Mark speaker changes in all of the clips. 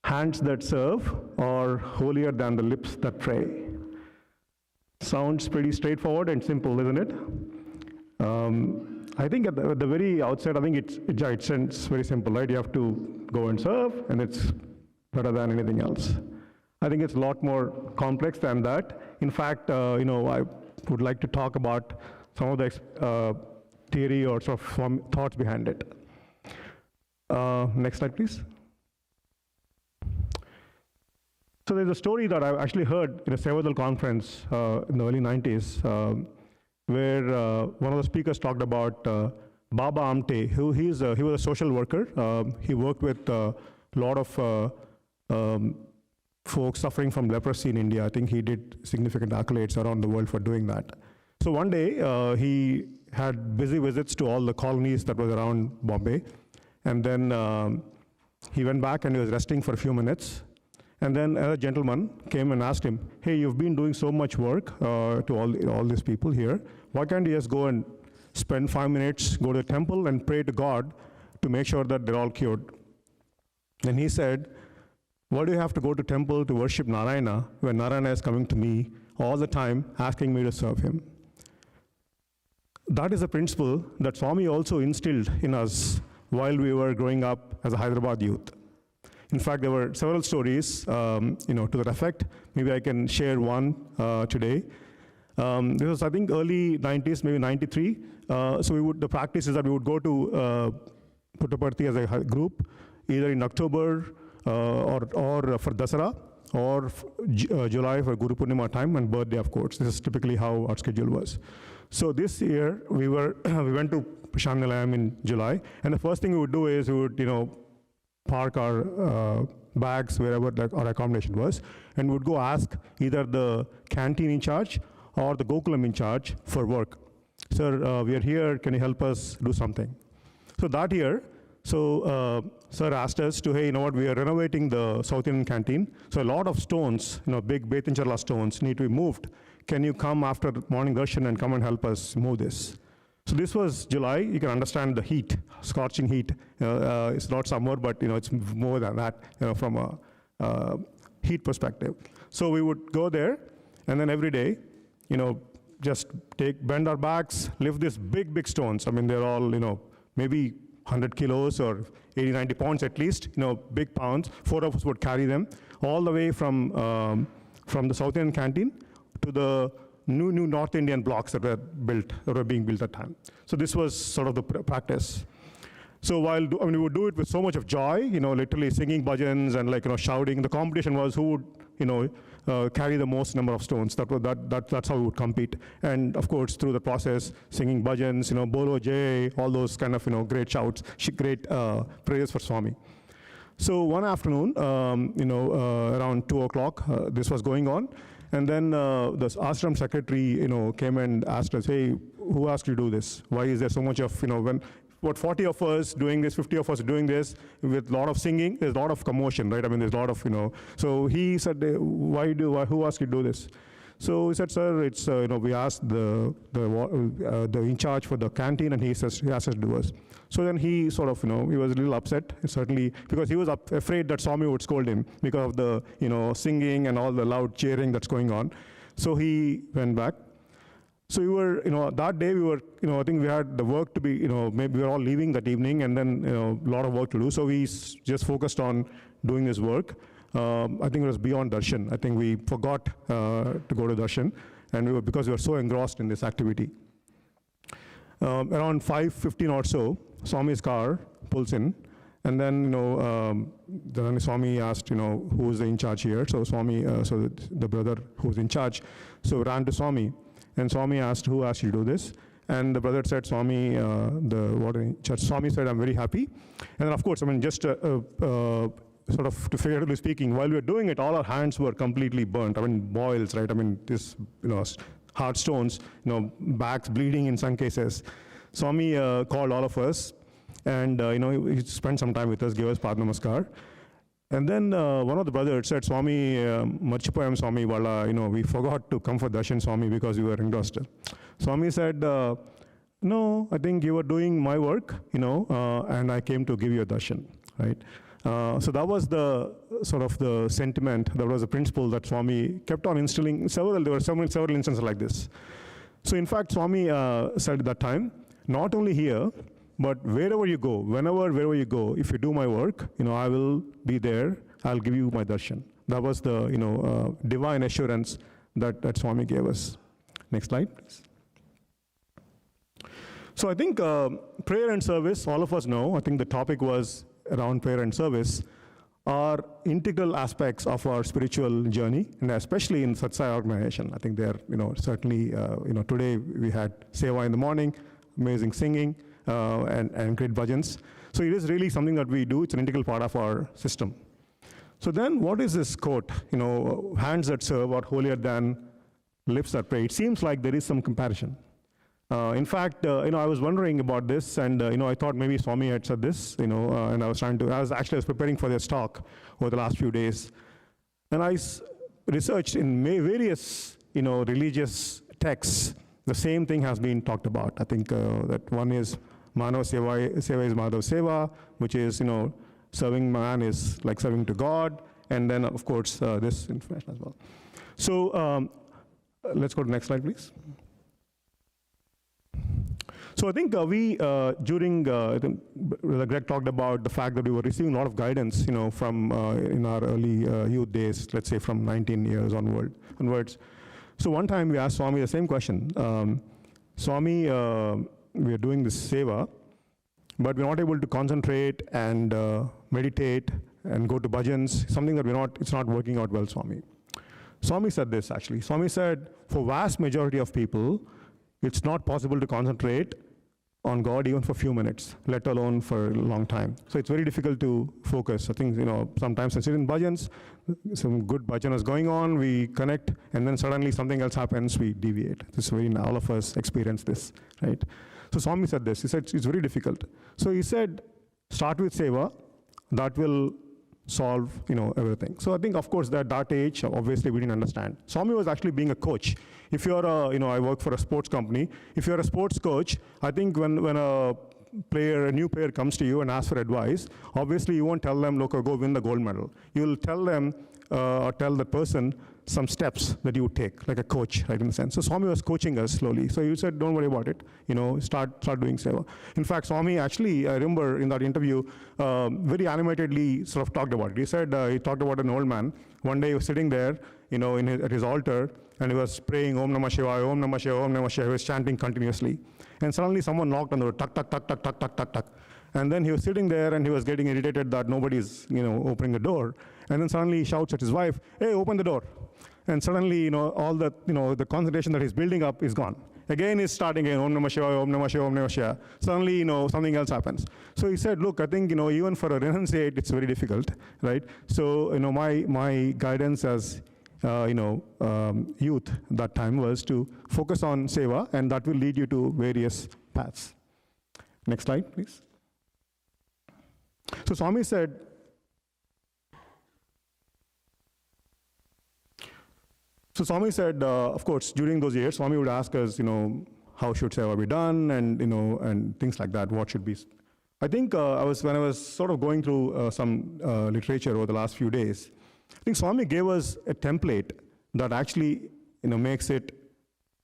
Speaker 1: Hands that serve are holier than the lips that pray. Sounds pretty straightforward and simple, isn't it? I think at the very outset, I think it sounds very simple, right? You have to go and serve, and it's better than anything else. I think it's a lot more complex than that. In fact, I would like to talk about some of the theory or sort of thoughts behind it. Next slide, please. So there's a story that I actually heard in a Sevadal conference in the early 90s, where one of the speakers talked about Baba Amte, he was a social worker. He worked with a lot of folks suffering from leprosy in India. I think he did significant accolades around the world for doing that. So one day, he had busy visits to all the colonies that was around Bombay. And then he went back and he was resting for a few minutes. And then a gentleman came and asked him, hey, you've been doing so much work to all these people here. Why can't you just go and spend 5 minutes, go to the temple and pray to God to make sure that they're all cured? And he said, why do you have to go to temple to worship Narayana when Narayana is coming to me all the time asking me to serve him? That is a principle that Swami also instilled in us while we were growing up as a Hyderabad youth. In fact, there were several stories, to that effect. Maybe I can share one today. This was, I think, early 90s, maybe 93. So the practice is that we would go to Puttaparthi as a group, either in October or for Dasara, or July for Guru Purnima time and birthday, of course. This is typically how our schedule was. So this year, we went to Prashanti in July, and the first thing we would do is we would, park our bags wherever our accommodation was, and would go ask either the canteen in charge or the Gokulam in charge for work. Sir, we are here, can you help us do something? So that year, sir asked us to, hey, you know what, we are renovating the South Indian canteen, so a lot of stones, big Betincharla stones need to be moved. Can you come after morning darshan and come and help us move this? So this was July. You can understand the heat, scorching heat. It's not summer, but it's more than that from a heat perspective. So we would go there, and then every day, just bend our backs, lift these big stones. I mean, they're all maybe 100 kilos or 80, 90 pounds at least. Big pounds. 4 of us would carry them all the way from the South Indian canteen to the new North Indian blocks that were being built at the time. So this was sort of the practice. So we would do it with so much of joy, literally singing bhajans and shouting. The competition was who would carry the most number of stones. That's how we would compete. And of course, through the process, singing bhajans, Bolo Jay, all those kind of great shouts, great prayers for Swami. So one afternoon, around 2 o'clock, this was going on. And then the ashram secretary, came and asked us, hey, who asked you to do this? Why is there so much of, when 40 of us doing this, 50 of us doing this, with a lot of singing, there's a lot of commotion, right? I mean, there's a lot of, So he said, who asked you to do this? So he said, sir, it's, we asked the in charge for the canteen, and he asked us to do us. So then he sort of, he was a little upset, certainly, because he was afraid that Swami would scold him because of the, singing and all the loud cheering that's going on. So he went back. So we were, that day we were, I think we had the work to be, maybe we were all leaving that evening, and then, a lot of work to do. So we just focused on doing this work. I think it was beyond darshan. I think we forgot to go to darshan, and because we were so engrossed in this activity. Around 5:15 or so, Swami's car pulls in, and then then Swami asked, who's in charge here? So Swami, so the brother who's in charge, so ran to Swami, and Swami asked, who asked you to do this? And the brother said, Swami, the water in charge. Swami said, I'm very happy. And then of course, I mean, just sort of figuratively speaking, while we were doing it, all our hands were completely burnt. I mean, boils, right? I mean, this, hard stones, backs bleeding in some cases. Swami called all of us, and he spent some time with us, gave us Pad Namaskar. And then one of the brothers said, Swami, Marchipayam Swami Wala, we forgot to come for darshan, Swami, because we were engrossed. Swami said, no, I think you were doing my work, and I came to give you a darshan, right? So that was the sort of the sentiment, that was the principle that Swami kept on instilling. There were several instances like this. So in fact, Swami said at that time, not only here, but wherever you go, wherever you go, if you do my work, I will be there, I'll give you my darshan. That was the divine assurance that Swami gave us. Next slide, please. So I think prayer and service, all of us know, I think the topic was around prayer and service, are integral aspects of our spiritual journey, and especially in Sathya organization. I think they're, certainly, today we had Seva in the morning, amazing singing, and great bhajans. So it is really something that we do. It's an integral part of our system. So then what is this quote, hands that serve are holier than lips that pray? It seems like there is some comparison. In fact, I was wondering about this, and I thought maybe Swami had said this, and I was preparing for this talk over the last few days, and I researched in various, religious texts. The same thing has been talked about. I think that one is Manav Seva is Madhav Seva, which is, serving man is like serving to God, and then of course this information as well. So let's go to the next slide, please. So I think Greg talked about the fact that we were receiving a lot of guidance, from in our early youth days, let's say from 19 years onwards. So one time we asked Swami the same question. Swami, we are doing this seva, but we're not able to concentrate and meditate and go to bhajans, something that it's not working out well, Swami. Swami said this, actually. Swami said, for vast majority of people, it's not possible to concentrate on God even for a few minutes, let alone for a long time. So it's very difficult to focus. I think, sometimes I sit in bhajans, some good bhajan is going on, we connect, and then suddenly something else happens, we deviate. All of us experience this, right? So Swami said this, he said it's very difficult. So he said, start with seva, that will solve, everything. So I think, of course, that age, obviously we didn't understand. Swami was actually being a coach. If you're I work for a sports company. If you're a sports coach, I think when a new player comes to you and asks for advice, obviously you won't tell them, look, go win the gold medal. You'll tell them, or tell the person some steps that you would take, like a coach, right, in a sense. So Swami was coaching us slowly. So he said, don't worry about it, start doing seva. In fact, Swami actually, I remember in that interview, very animatedly sort of talked about it. He said, he talked about an old man. One day he was sitting there, at his altar, and he was praying, Om Namah Shivaya, Om Namah Shivaya, Om Namah Shivaya. He was chanting continuously. And suddenly someone knocked on the door, tuck, tuck, tuck, tuck, tuck, tuck, tuck, tuck. And then he was sitting there and he was getting irritated that nobody's, opening the door. And then suddenly he shouts at his wife, hey, open the door. And suddenly, all the, the concentration that he's building up is gone. Again, he's starting again, Om Namah Shivaya, Om Namah Shivaya, Om Namah Shivaya. Suddenly, something else happens. So he said, look, I think, even for a renunciate, it's very difficult, right? So, my guidance as, youth that time was to focus on seva, and that will lead you to various paths. Next slide, please. So Swami said, of course, during those years, Swami would ask us, how should seva be done, and and things like that. What should be? I think when I was sort of going through some literature over the last few days, I think Swami gave us a template that actually, makes it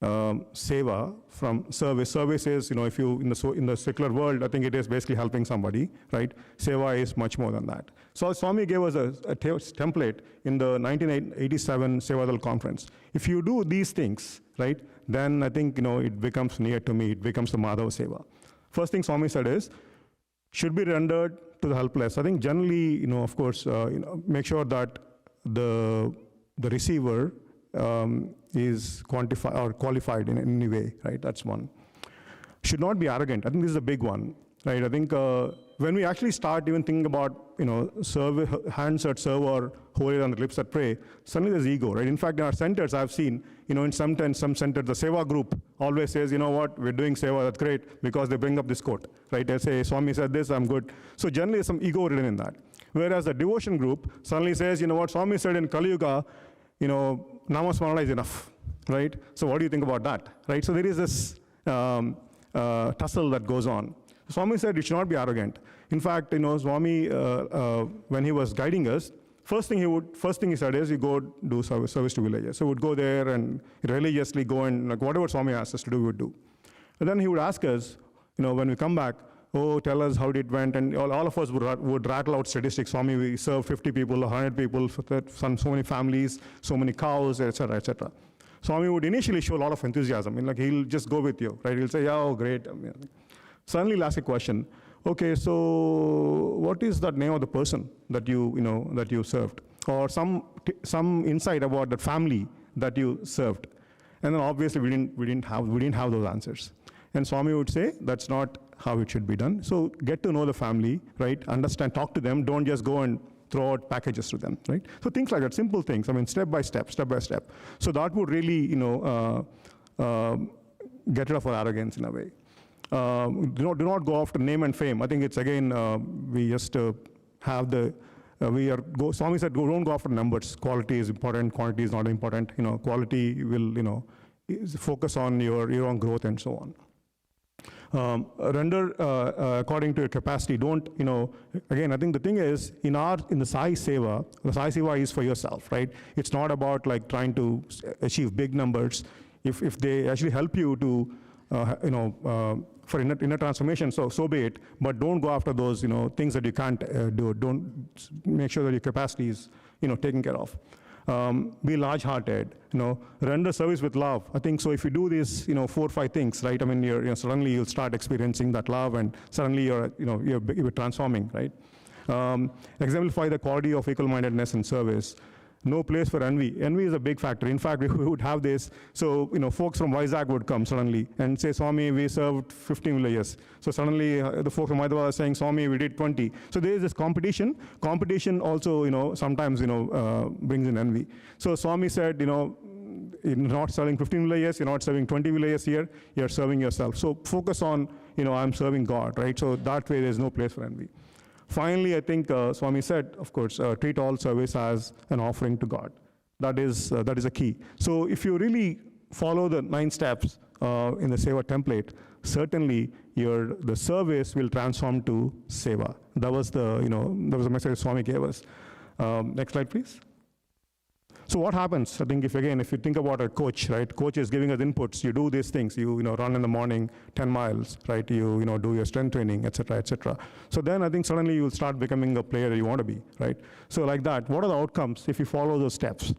Speaker 1: seva from service. Service is, if you in the secular world, I think it is basically helping somebody, right? Seva is much more than that. So Swami gave us a template in the 1987 Sevadal conference. If you do these things, right, then I think it becomes near to me. It becomes the Madhav Seva. First thing Swami said is, should be rendered to the helpless. I think generally, of course, make sure that the receiver is quantified or qualified in any way, right? That's one. Should not be arrogant. I think this is a big one, right? I think when we actually start even thinking about, hands that serve or holier than the lips that pray, suddenly there's ego, right? In fact, in our centers, I've seen, in some centers, the Seva group always says, what, we're doing Seva, that's great, because they bring up this quote, right? They say, Swami said this, I'm good. So generally, there's some ego written in that. Whereas the devotion group suddenly says, what, Swami said in Kali Yuga, Namasmarana is enough, right? So what do you think about that, right? So there is this tussle that goes on. Swami said it should not be arrogant. In fact, Swami, when he was guiding us, first thing he said is, you go do service to villages. So we would go there and religiously go and like whatever Swami asked us to do, we would do. And then he would ask us, when we come back, oh, tell us how it went, and all of us would rattle out statistics. Swami, we served 50 people, 100 people, so many families, so many cows, etc., etc. Swami would initially show a lot of enthusiasm. Like he'll just go with you, right? He'll say, yeah, oh, great. Suddenly he'll ask a question. Okay, so what is the name of the person that you served? Or some insight about the family that you served. And then obviously we didn't have those answers. And Swami would say, that's not how it should be done. So get to know the family, right? Understand, talk to them. Don't just go and throw out packages to them, right? So things like that, simple things. Step by step. So that would really, get rid of our arrogance in a way. Do not go after name and fame. I think it's again, we just have the, Swami said, don't go after numbers. Quality is important, quantity is not important. Quality will, focus on your own growth and so on. Render according to your capacity. Don't, again, I think the thing is, in the Sai Seva, the Sai Seva is for yourself, right? It's not about like trying to achieve big numbers. If they actually help you to, for inner transformation, so be it, but don't go after those, things that you can't do. Don't make sure that your capacity is, taken care of. Be large-hearted, render service with love. I think so if you do these, 4 or 5 things, right? Suddenly you'll start experiencing that love and suddenly you're transforming, right? Exemplify the quality of equal-mindedness in service. No place for envy. Envy is a big factor. In fact, we would have this. So, folks from Vizag would come suddenly and say, Swami, we served 15 villages. So suddenly the folks from Hyderabad are saying, Swami, we did 20. So there is this competition. Competition also, sometimes, brings in envy. So Swami said, you're not serving 15 villages, you're not serving 20 villages here, you're serving yourself. So focus on, I'm serving God, right? So that way there's no place for envy. Finally, I think Swami said, of course, treat all service as an offering to God. That is a key. So if you really follow the 9 steps in the Seva template, certainly the service will transform to Seva. That was the message Swami gave us. Next slide, please. So what happens? I think if you think about a coach, right? Coach is giving us inputs. You do these things. You run in the morning 10 miles, right? You do your strength training, etc., etc. So then I think suddenly you'll start becoming a player you want to be, right? So like that, what are the outcomes if you follow those steps?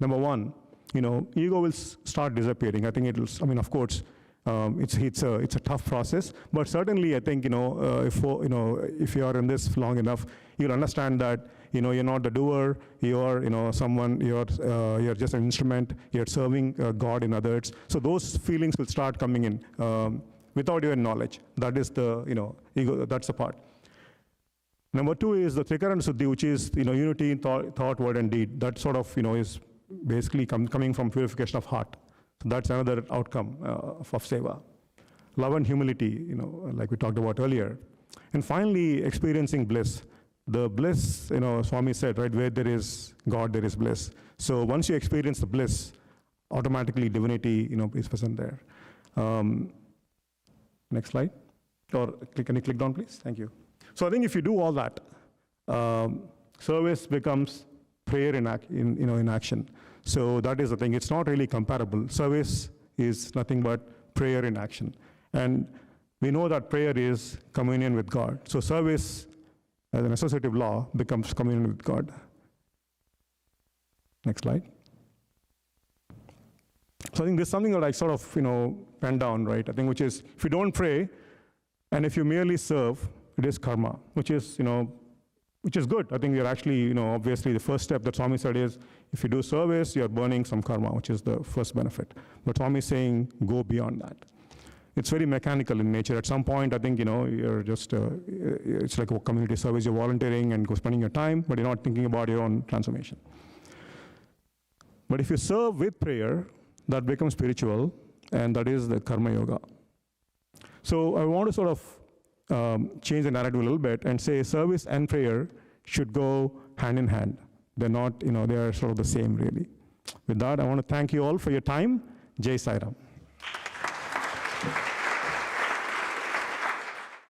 Speaker 1: Number 1, ego will start disappearing. I think of course, it's a tough process, but certainly I think if you are in this long enough, you'll understand that you're not the doer, you're someone, you're just an instrument, you're serving God in others. So those feelings will start coming in without your knowledge. That is the ego. That's the part. Number 2 is the Trikaran Suddhi, which is unity in thought, word, and deed. That sort of is basically coming from purification of heart. So that's another outcome of Seva. Love and humility, like we talked about earlier. And finally, experiencing bliss. The bliss, Swami said, right, where there is God, there is bliss. So once you experience the bliss, automatically divinity, is present there. Next slide. Or can you click down, please? Thank you. So I think if you do all that, service becomes prayer in action. So that is the thing. It's not really comparable. Service is nothing but prayer in action. And we know that prayer is communion with God. So service, as an associative law, becomes communion with God. Next slide. So I think there's something that I sort of, pen down, right? I think which is, if you don't pray, and if you merely serve, it is karma, which is good. I think you're actually, obviously the first step that Swami said is, if you do service, you're burning some karma, which is the first benefit. But Swami is saying, go beyond that. It's very mechanical in nature. At some point, I think, you're just, it's like a community service, you're volunteering and spending your time, but you're not thinking about your own transformation. But if you serve with prayer, that becomes spiritual, and that is the karma yoga. So I want to sort of change the narrative a little bit and say service and prayer should go hand in hand. They're not, they are sort of the same, really. With that, I want to thank you all for your time. Jai Sai Ram.